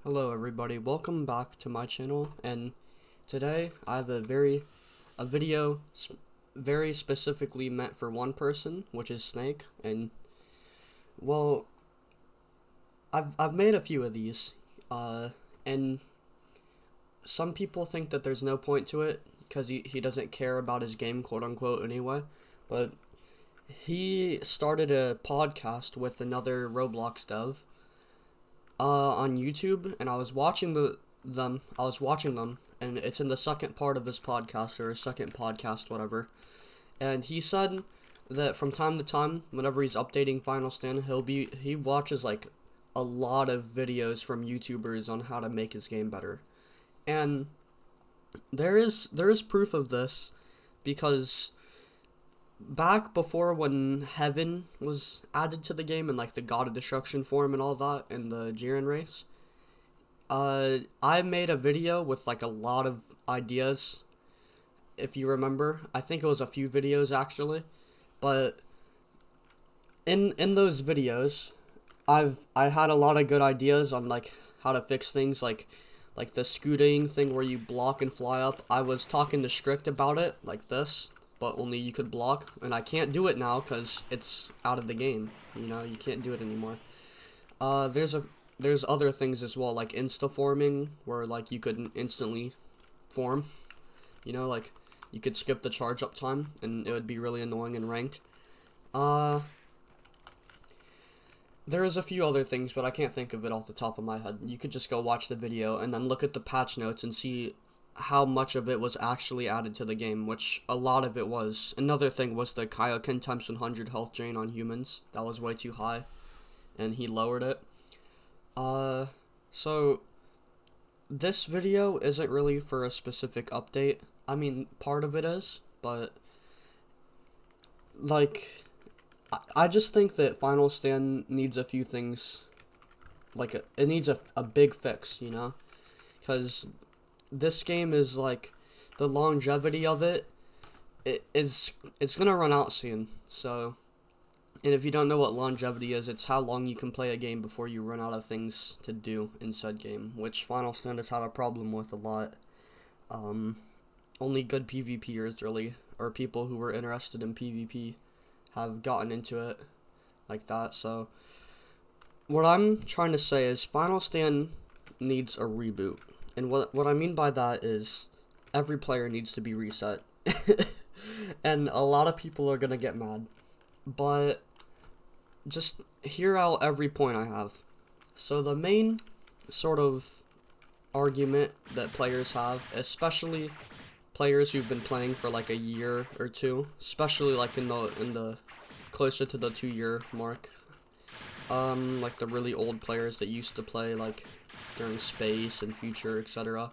Hello everybody, welcome back to my channel, and today I have a video very specifically meant for one person, which is Snake. And well, I've made a few of these, and some people think that there's no point to it because he doesn't care about his game, quote unquote, anyway. But he started a podcast with another Roblox dev on YouTube, and I was watching them, and it's in the second part of his podcast, or his second podcast, whatever. And he said that from time to time, whenever he's updating Final Stand, he watches like a lot of videos from YouTubers on how to make his game better. And there is proof of this, because back before when Heaven was added to the game and like the God of Destruction form and all that and the Jiren race, I made a video with like a lot of ideas, if you remember. I think it was a few videos actually, but in those videos, I had a lot of good ideas on like how to fix things, like the scooting thing where you block and fly up. I was talking to Strict about it, like this, but only you could block, and I can't do it now because it's out of the game. You know, you can't do it anymore. There's other things as well, like insta-forming, where like you could instantly form. You know, like you could skip the charge up time, and it would be really annoying in ranked. There is a few other things, but I can't think of it off the top of my head. You could just go watch the video and then look at the patch notes and see how much of it was actually added to the game, which a lot of it was. Another thing was the Kaioken times 100 health drain on humans. That was way too high, and he lowered it. So this video isn't really for a specific update. I mean, part of it is, but like, I just think that Final Stand needs a few things. Like, it needs a big fix, you know? Because this game is like, the longevity of it's gonna run out soon. So, and if you don't know what longevity is, it's how long you can play a game before you run out of things to do in said game, which Final Stand has had a problem with a lot. Only good PvPers really, or people who were interested in PvP, have gotten into it like that. So what I'm trying to say is Final Stand needs a reboot. And what I mean by that is every player needs to be reset. And a lot of people are gonna get mad, but just hear out every point I have. So the main sort of argument that players have, especially players who've been playing for like a year or two, especially like in the closer to the 2-year mark, like the really old players that used to play like during Space and Future, etc.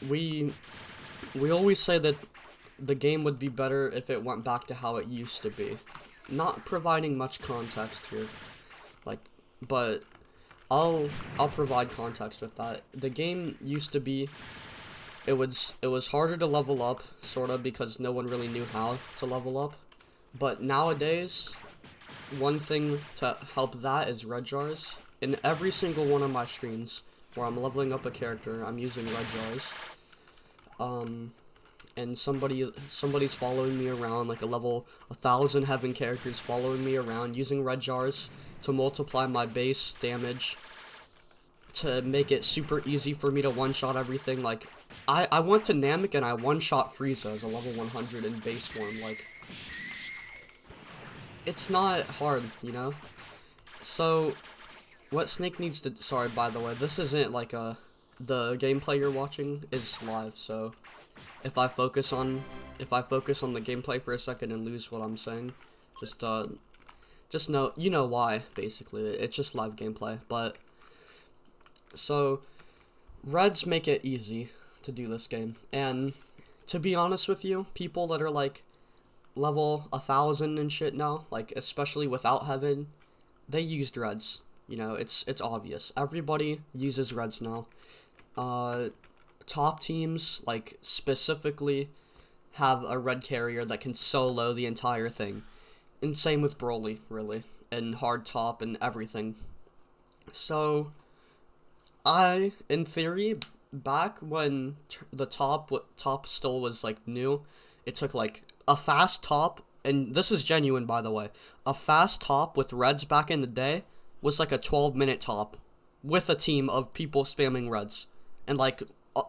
We always say that the game would be better if it went back to how it used to be. Not providing much context here, like, but I'll provide context with that. The game used to be, it was harder to level up, sorta, because no one really knew how to level up. But nowadays, one thing to help that is red jars. In every single one of my streams where I'm leveling up a character, I'm using red jars. And somebody's following me around, like a level 1000 Heaven characters following me around using red jars to multiply my base damage to make it super easy for me to one-shot everything. Like, I went to Namek and I one-shot Frieza as a level 100 in base form. Like, it's not hard, you know? So what Snake needs to, sorry, by the way, this isn't like the gameplay you're watching is live, so if I focus on the gameplay for a second and lose what I'm saying, just know, you know why, basically. It's just live gameplay. But so reds make it easy to do this game, and to be honest with you, people that are like level 1000 and shit now, like especially without Heaven, they used reds. You know, it's obvious. Everybody uses reds now. Top teams, like, specifically have a red carrier that can solo the entire thing. And same with Broly, really. And hard top and everything. So in theory, back when the top still was like new, it took like a fast top, and this is genuine by the way. A fast top with reds back in the day was like a 12-minute top with a team of people spamming reds and like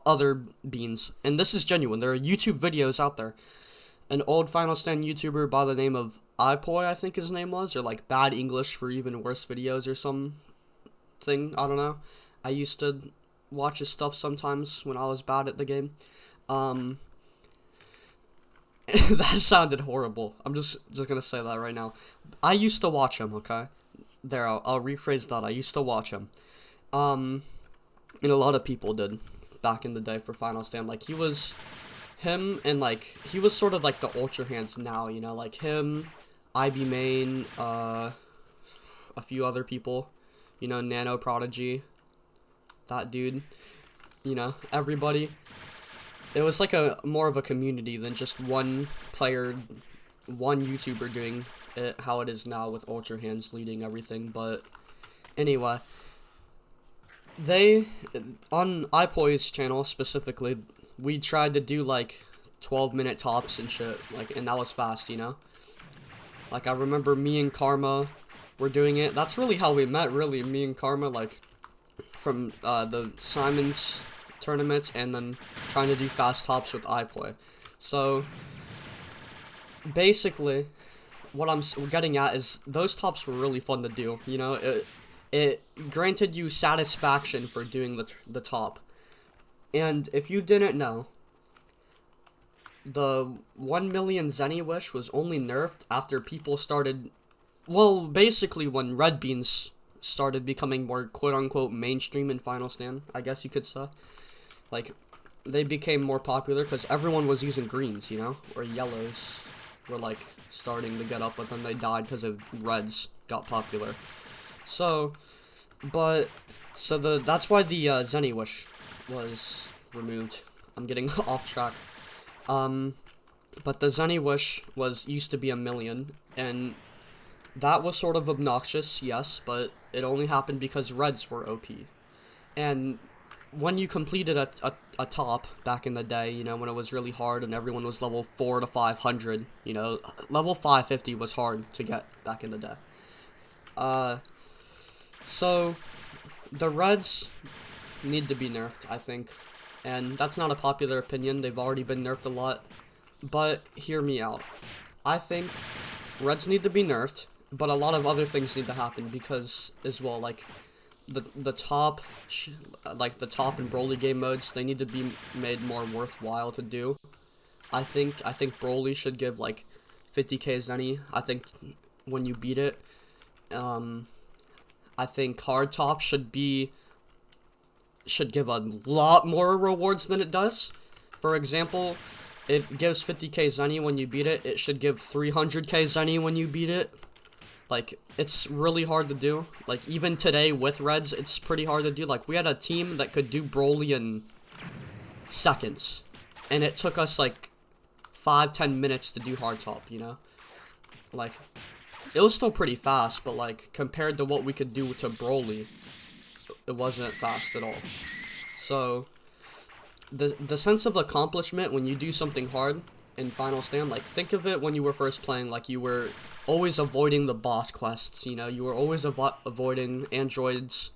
other beans. And this is genuine. There are YouTube videos out there. An old Final Stand YouTuber by the name of iPoy, I think his name was, or like Bad English for Even Worse Videos or something. I don't know. I used to watch his stuff sometimes when I was bad at the game. That sounded horrible. I'm just gonna say that right now. I used to watch him, okay? There, I'll rephrase that. I used to watch him. And a lot of people did back in the day for Final Stand. Like, he was sort of like the Ultra Hands now, you know? Like, him, IB Main, a few other people. You know, Nano Prodigy. That dude. You know, everybody. It was like more of a community than just one player, one YouTuber doing it how it is now with Ultra Hands leading everything. But anyway, on iPoy's channel specifically, we tried to do like 12-minute tops and shit, like, and that was fast, you know? Like, I remember me and Karma were doing it. That's really how we met, really, me and Karma, like, from the Simon's tournaments, and then trying to do fast tops with iPoy. So basically, what I'm getting at is those tops were really fun to do. You know, it granted you satisfaction for doing the top. And if you didn't know, the 1 million Zenny Wish was only nerfed after people started, well, basically when Red Beans started becoming more quote-unquote mainstream in Final Stand, I guess you could say. Like, they became more popular because everyone was using greens, you know? Or yellows were, like, starting to get up, but then they died because of reds got popular. So, that's why the Zenny Wish was removed. I'm getting off track. But the Zenny Wish used to be 1 million, and that was sort of obnoxious, yes, but it only happened because reds were OP. And when you completed a top back in the day, you know, when it was really hard and everyone was level 4 to 500, you know, level 550 was hard to get back in the day. So the reds need to be nerfed, I think. And that's not a popular opinion. They've already been nerfed a lot. But hear me out. I think reds need to be nerfed, but a lot of other things need to happen because, as well, like, the top and Broly game modes, they need to be made more worthwhile to do. I think Broly should give like 50k Zenny. I think when you beat it, I think hard top should give a lot more rewards than it does. For example, it gives 50k Zenny when you beat it. It should give 300k Zenny when you beat it. Like, it's really hard to do. Like, even today with reds, it's pretty hard to do. Like, we had a team that could do Broly in seconds. And it took us, like, 5-10 minutes to do hard top, you know? Like, it was still pretty fast, but, like, compared to what we could do to Broly, it wasn't fast at all. So, the sense of accomplishment when you do something hard in Final Stand, like, think of it when you were first playing, like, you were always avoiding the boss quests, you know, you were always avoiding androids,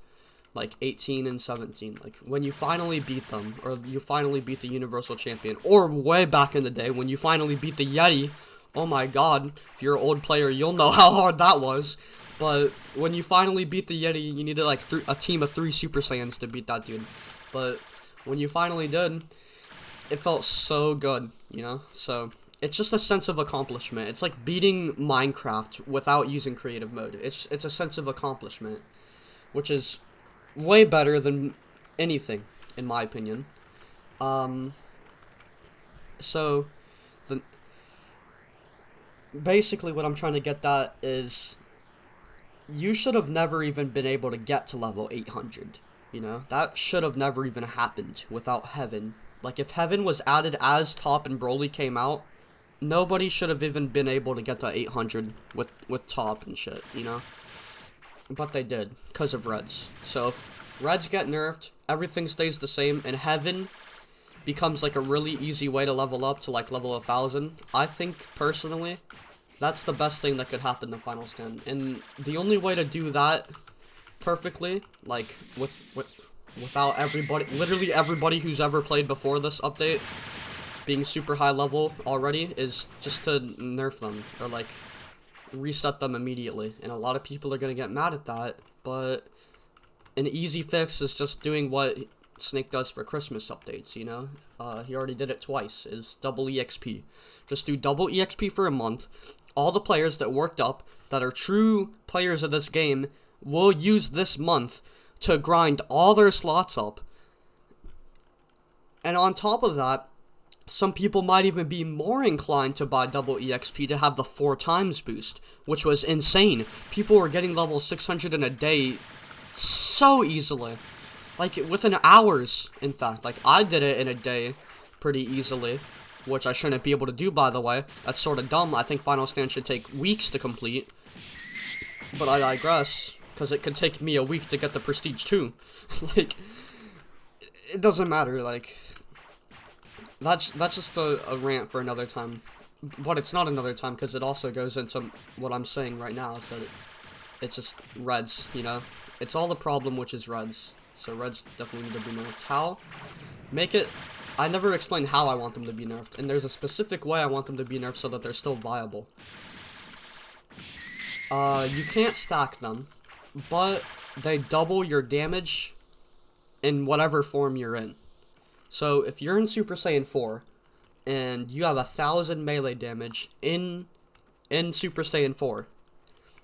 like, 18 and 17, like, when you finally beat them, or you finally beat the Universal Champion, or way back in the day, when you finally beat the Yeti, oh my god, if you're an old player, you'll know how hard that was, but when you finally beat the Yeti, you needed, like, a team of 3 Super Saiyans to beat that dude, but when you finally did, it felt so good, you know, so it's just a sense of accomplishment. It's like beating Minecraft without using creative mode. It's a sense of accomplishment, which is way better than anything, in my opinion. So, basically what I'm trying to get at is, you should have never even been able to get to level 800, you know? That should have never even happened without Heaven. Like, if Heaven was added as Top and Broly came out, nobody should have even been able to get to 800 with Top and shit, you know? But they did, because of reds. So Reds get nerfed, everything stays the same, and Heaven becomes like a really easy way to level up to like level 1000. I think personally that's the best thing that could happen in Final Stand, and the only way to do that perfectly, like without everybody, literally everybody who's ever played before this update being super high level already, is just to nerf them or like reset them immediately. And a lot of people are gonna get mad at that, but an easy fix is just doing what Snake does for Christmas updates, you know? He already did it twice, is double EXP. Just do double EXP for a month. All the players that worked up, that are true players of this game, will use this month to grind all their slots up. And on top of that, some people might even be more inclined to buy double EXP to have the 4 times boost, which was insane. People were getting level 600 in a day so easily. Like, within hours, in fact. Like, I did it in a day pretty easily, which I shouldn't be able to do, by the way. That's sort of dumb. I think Final Stand should take weeks to complete. But I digress, because it could take me a week to get the Prestige too. Like, it doesn't matter, like, that's just a rant for another time. But it's not another time, because it also goes into what I'm saying right now, is that it's just Reds, you know? It's all the problem, which is Reds. So Reds definitely need to be nerfed. How? Make it... I never explained how I want them to be nerfed, and there's a specific way I want them to be nerfed so that they're still viable. You can't stack them, but they double your damage in whatever form you're in. So if you're in Super Saiyan 4, and you have 1000 melee damage in Super Saiyan 4,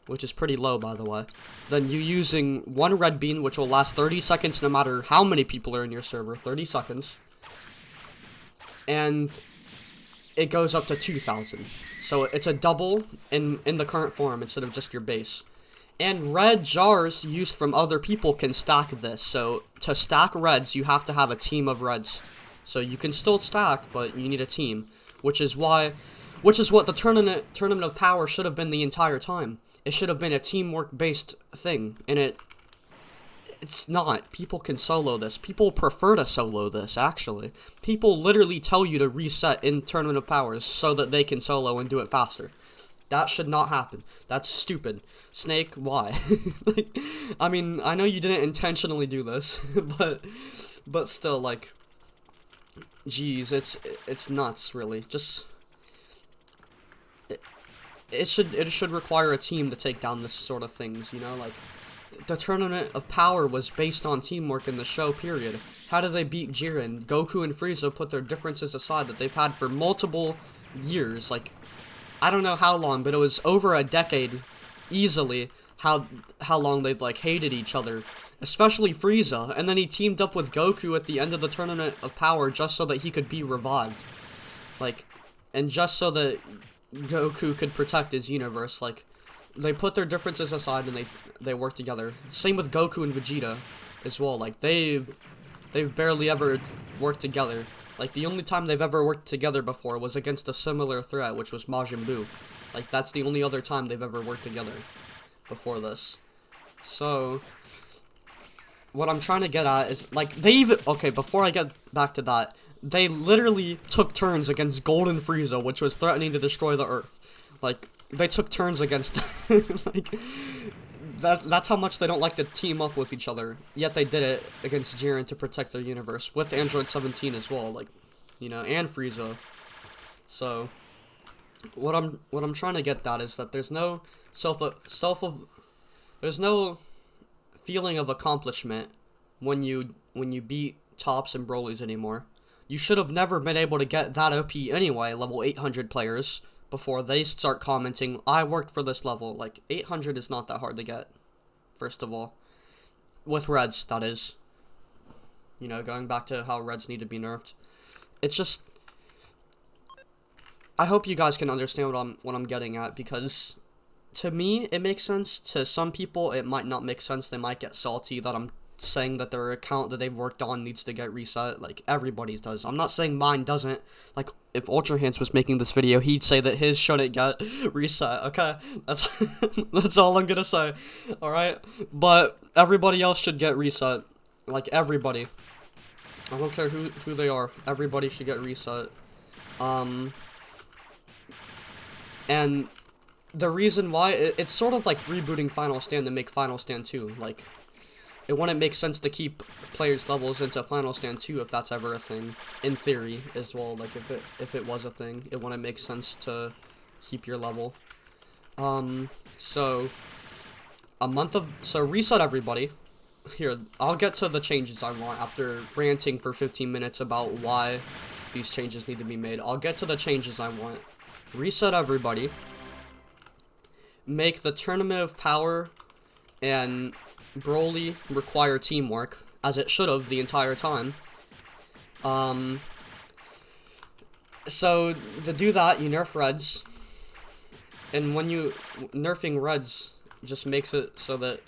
which is pretty low, by the way, then you using 1 red bean, which will last 30 seconds no matter how many people are in your server, 30 seconds, and it goes up to 2000. So it's a double in the current form instead of just your base. And red jars used from other people can stack this. So to stack reds, you have to have a team of reds. So you can still stack, but you need a team, which is what the tournament of power should have been the entire time. It should have been a teamwork-based thing, and it's not. People can solo this. People prefer to solo this, actually. People literally tell you to reset in Tournament of Powers so that they can solo and do it faster. That should not happen. That's stupid. Snake, why? Like, I mean, I know you didn't intentionally do this, but still, like, geez, it's nuts, really. Just... It should require a team to take down this sort of things, you know, like, the Tournament of Power was based on teamwork in the show, period. How did they beat Jiren? Goku and Frieza put their differences aside that they've had for multiple years, like, I don't know how long, but it was over a decade, easily, how long they've, like, hated each other, especially Frieza, and then he teamed up with Goku at the end of the Tournament of Power just so that he could be revived, like, and just so that Goku could protect his universe. Like, they put their differences aside and they work together. Same with Goku and Vegeta as well. Like, they've barely ever worked together. Like, the only time they've ever worked together before was against a similar threat, which was Majin Buu. Like, that's the only other time they've ever worked together before this. So, what I'm trying to get at is, like, okay, before I get back to that, they literally took turns against Golden Frieza, which was threatening to destroy the Earth. Like, they took turns against, like, that's how much they don't like to team up with each other. Yet they did it against Jiren to protect their universe, with Android 17 as well, like, you know, and Frieza. So, what I'm trying to get at is that there's no there's no feeling of accomplishment when you beat tops and Broly's anymore. You should have never been able to get that OP anyway, level 800 players, before they start commenting, I worked for this level. Like, 800 is not that hard to get, first of all. With Reds, that is. You know, going back to how Reds need to be nerfed. It's just... I hope you guys can understand what I'm getting at, because to me, it makes sense. To some people, it might not make sense. They might get salty that I'm saying that their account that they've worked on needs to get reset. Like, everybody's does. I'm not saying mine doesn't. Like, if Ultra Hands was making this video, he'd say that his shouldn't get reset, okay? That's all I'm gonna say, alright? But everybody else should get reset. Like, everybody. I don't care who they are. Everybody should get reset. And the reason why, it's sort of like rebooting Final Stand to make Final Stand 2. Like, it wouldn't make sense to keep players' levels into Final Stand 2 if that's ever a thing. In theory, as well. Like, if it was a thing, it wouldn't make sense to keep your level. So reset everybody. Here, I'll get to the changes I want after ranting for 15 minutes about why these changes need to be made. I'll get to the changes I want. Reset everybody. Make the Tournament of Power and Broly require teamwork, as it should have the entire time. So, to do that, you nerf Reds. And when you nerfing Reds just makes it so that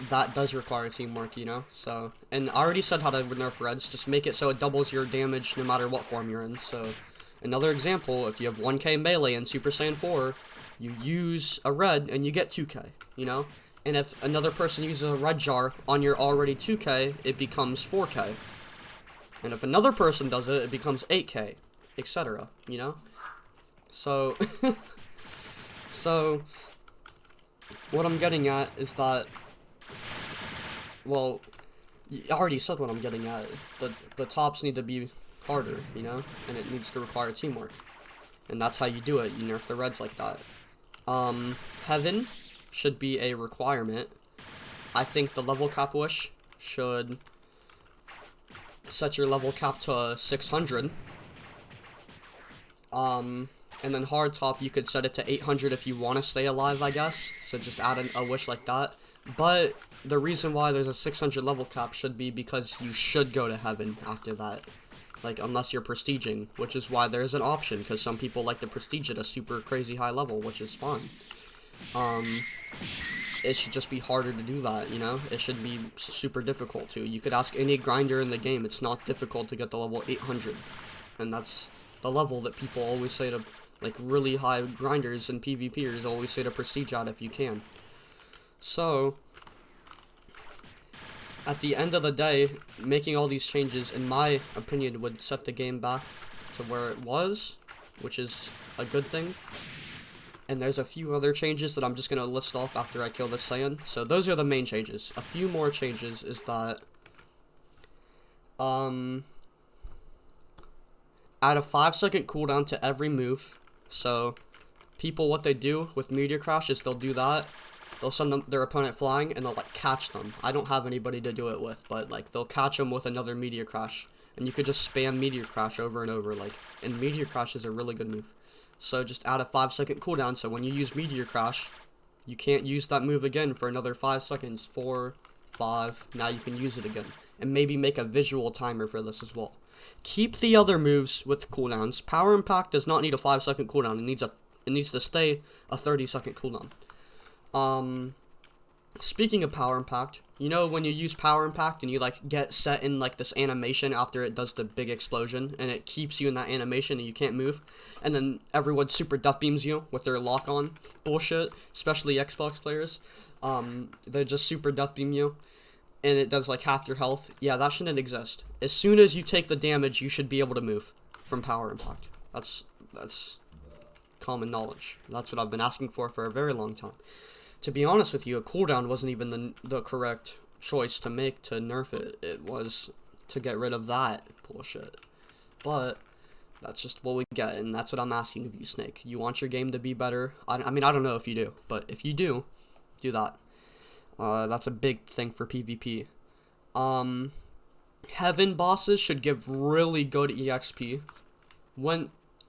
that does require teamwork, you know? So, and I already said how to nerf Reds, just make it so it doubles your damage no matter what form you're in. So, another example, if you have 1k melee in Super Saiyan 4, you use a red and you get 2k, you know? And if another person uses a red jar on your already 2k, it becomes 4k. And if another person does it, it becomes 8k, etc., you know? So, so, what I'm getting at is that, well, I already said what I'm getting at. The tops need to be harder, you know? And it needs to require teamwork. And that's how you do it. You nerf the Reds like that. Heaven should be a requirement. I think the level cap wish should set your level cap to 600. And then hard top, you could set it to 800 if you want to stay alive, I guess. So just add a wish like that. But the reason why there's a 600 level cap should be because you should go to heaven after that. Like, unless you're prestiging, which is why there's an option, because some people like to prestige at a super crazy high level, which is fun. It should just be harder to do that, you know? It should be super difficult to. You could ask any grinder in the game, it's not difficult to get the level 800. And that's the level that people always say to, like, really high grinders and PvPers always say to prestige at if you can. So, at the end of the day, making all these changes, in my opinion, would set the game back to where it was, which is a good thing. And there's a few other changes that I'm just going to list off after I kill this Saiyan. So those are the main changes. A few more changes is that, add a 5-second cooldown to every move. So, people, what they do with Meteor Crash is they'll do that. They'll send their opponent flying, and they'll, like, catch them. I don't have anybody to do it with, but, like, they'll catch them with another Meteor Crash. And you could just spam Meteor Crash over and over, like, and Meteor Crash is a really good move. So just add a 5-second cooldown, so when you use Meteor Crash, you can't use that move again for another 5 seconds. 4, 5, now you can use it again. And maybe make a visual timer for this as well. Keep the other moves with cooldowns. Power Impact does not need a 5-second cooldown. It needs to stay a 30-second cooldown. Speaking of Power Impact, you know when you use Power Impact and you, like, get set in, like, this animation after it does the big explosion, and it keeps you in that animation and you can't move, and then everyone super death beams you with their lock-on bullshit, especially Xbox players. They just super death beam you, and it does, like, half your health. Yeah, that shouldn't exist. As soon as you take the damage, you should be able to move from Power Impact. That's common knowledge. That's what I've been asking for a very long time. To be honest with you, a cooldown wasn't even the correct choice to make to nerf it. It was to get rid of that bullshit. But that's just what we get, and that's what I'm asking of you, Snake. You want your game to be better? I mean, I don't know if you do, but if you do that. That's a big thing for PvP. Heaven bosses should give really good EXP.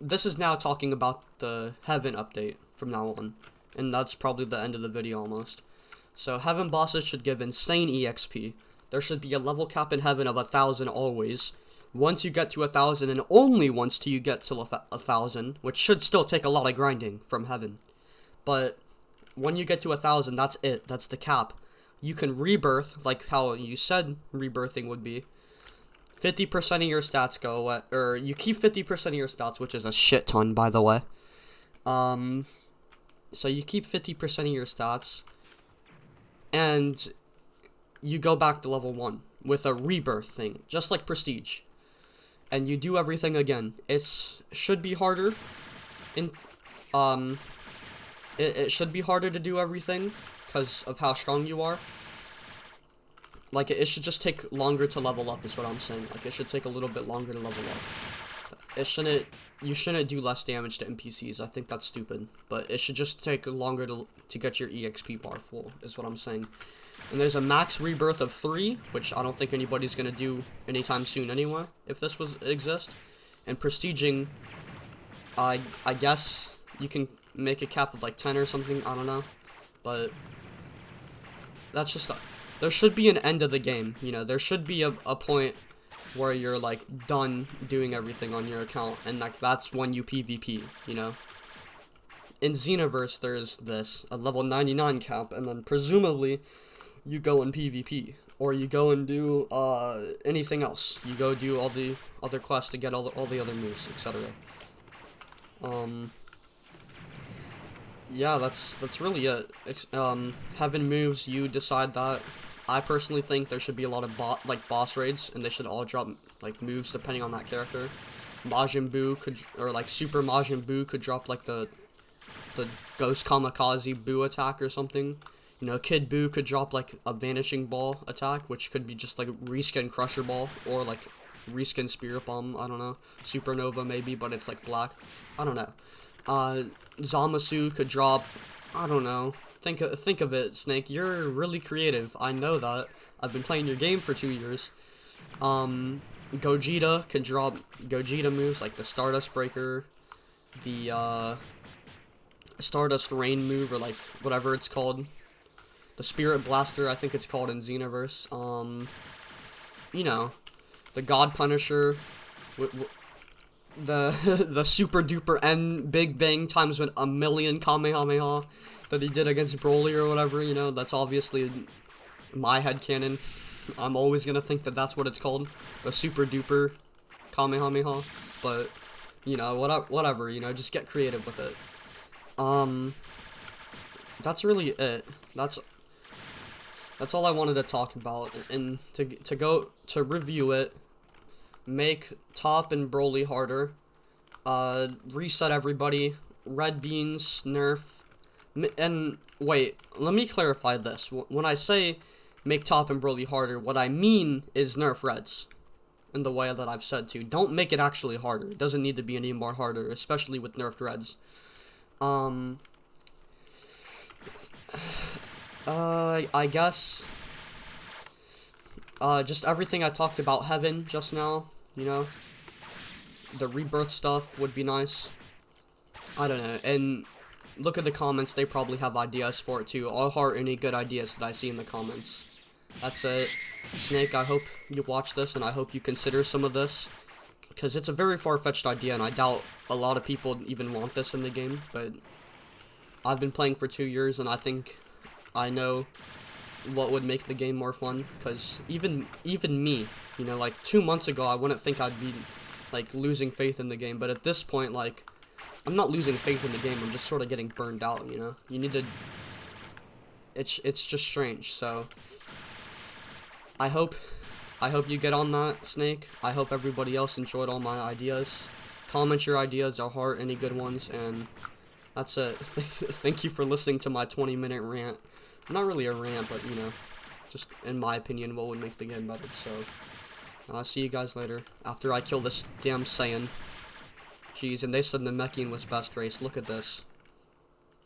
This is now talking about the Heaven update from now on. And that's probably the end of the video almost. So Heaven bosses should give insane EXP. There should be a level cap in Heaven of 1,000 always. Once you get to 1,000, and only once till you get to 1,000, which should still take a lot of grinding from Heaven. But when you get to 1,000, that's it. That's the cap. You can rebirth, like how you said rebirthing would be. 50% of your stats go away, or you keep 50% of your stats, which is a shit ton, by the way. So you keep 50% of your stats, and you go back to level 1. with a rebirth thing, just like Prestige. And you do everything again. It should be harder. It should be harder to do everything because of how strong you are. Like, it should just take longer to level up is what I'm saying. Like, it should take a little bit longer to level up. You shouldn't do less damage to NPCs. I think that's stupid. But it should just take longer to get your EXP bar full, is what I'm saying. And there's a max rebirth of 3, which I don't think anybody's gonna do anytime soon anyway, if this exist. And prestiging, I guess you can make a cap of like 10 or something, I don't know. But that's just there should be an end of the game, you know. There should be a point where you're like done doing everything on your account, and like that's when you PvP, you know. In Xenoverse there's this a level 99 cap, and then presumably you go in PvP, or you go and do anything else. You go do all the other quests to get all the other moves, etc. Yeah, that's really it. Heaven moves, you decide that. I personally think there should be a lot of boss raids, and they should all drop like moves depending on that character. Majin Buu could, or like Super Majin Buu could drop like the Ghost Kamikaze Buu attack or something. You know, Kid Buu could drop like a Vanishing Ball attack, which could be just like Reskin Crusher Ball, or like Reskin Spirit Bomb, I don't know. Supernova maybe, but it's like black. I don't know. Zamasu could drop, I don't know. Think of it, Snake. You're really creative. I know that. I've been playing your game for 2 years. Gogeta could drop Gogeta moves like the Stardust Breaker, the Stardust Rain move, or like whatever it's called. The Spirit Blaster, I think it's called in Xenoverse. You know, the God Punisher, the Super Duper N Big Bang times with a million Kamehameha that he did against Broly or whatever. You know, that's obviously my headcanon. I'm always gonna think that that's what it's called, the Super Duper Kamehameha. But you know, whatever. You know, just get creative with it. That's really it. That's all I wanted to talk about, and to go to review it, make Top and Broly harder, reset everybody, red beans, nerf, and wait, let me clarify this. When I say make Top and Broly harder, what I mean is nerf reds, in the way that I've said to. Don't make it actually harder. It doesn't need to be any more harder, especially with nerfed reds. I guess, just everything I talked about Heaven just now, you know, the rebirth stuff would be nice. I don't know, and look at the comments, they probably have ideas for it too. I'll heart any good ideas that I see in the comments. That's it. Snake, I hope you watch this, and I hope you consider some of this, because it's a very far-fetched idea, and I doubt a lot of people even want this in the game, but I've been playing for 2 years, and I think I know what would make the game more fun, because even me, you know, like 2 months ago, I wouldn't think I'd be, like, losing faith in the game, but at this point, like, I'm not losing faith in the game, I'm just sort of getting burned out, you know? You need to, it's just strange, so I hope you get on that, Snake. I hope everybody else enjoyed all my ideas. Comment your ideas, I'll heart any good ones, and that's it. Thank you for listening to my 20-minute rant. Not really a rant, but, you know, just in my opinion, what would make the game better. So, I'll see you guys later. After I kill this damn Saiyan. Jeez, and they said Namekian was best race. Look at this.